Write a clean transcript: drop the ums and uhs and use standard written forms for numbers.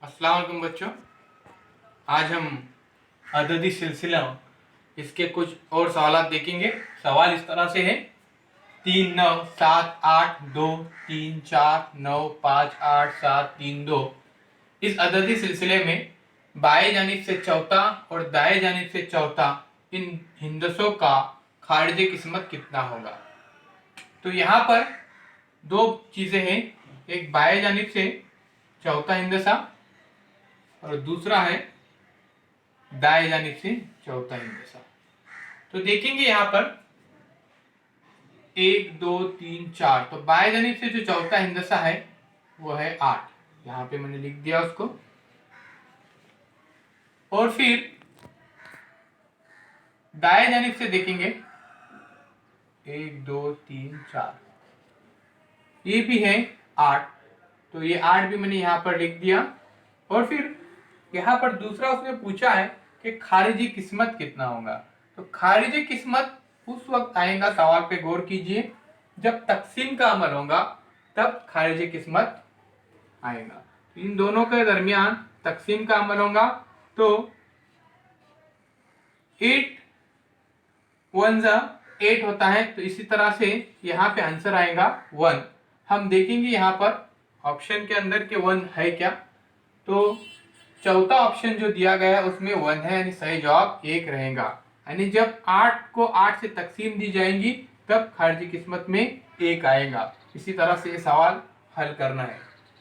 अस्सलाम वालेकुम बच्चों। आज हम अददी सिलसिला इसके कुछ और सवाल देखेंगे। सवाल इस तरह से है 3 9 7 8 2 3 4 9 5 8 7 3 2। इस अददी सिलसिले में बाएं जानिब से चौथा और दाएं जानिब से चौथा इन हिंदसों का खारिज किस्मत कितना होगा। तो यहाँ पर दो चीज़ें हैं, एक बाएं जानिब से चौथा हिंदसा और दूसरा है दाएं जानिब से चौथा हिंदसा। तो देखेंगे यहाँ पर 1 2 3 4। तो बाएं जानिब से जो चौथा हिंदसा है वो है 8, यहाँ पे मैंने लिख दिया उसको। और फिर दाएं जानिब से देखेंगे 1 2 3 4, ये भी है 8, तो ये 8 भी मैंने यहाँ पर लिख दिया। और फिर यहाँ पर दूसरा उसने पूछा है कि खारिजी किस्मत कितना होगा। तो खारिजी किस्मत उस वक्त आएगा, सवाल पे गौर कीजिए, जब तकसीम का अमल होगा तब खारिजी किस्मत आएगा। तो इन दोनों के दरमियान तकसीम का अमल होगा तो 8 1 8 होता है, तो इसी तरह से यहाँ पे आंसर आएगा 1। हम देखेंगे यहाँ पर ऑप्शन के अंदर के 1 है क्या। तो चौथा ऑप्शन जो दिया गया है उसमें 1 है, यानी सही जवाब 1 रहेगा। यानी जब 8 को 8 से तकसीम दी जाएंगी तब खारिजी किस्मत में 1 आएगा। इसी तरह से ये सवाल हल करना है।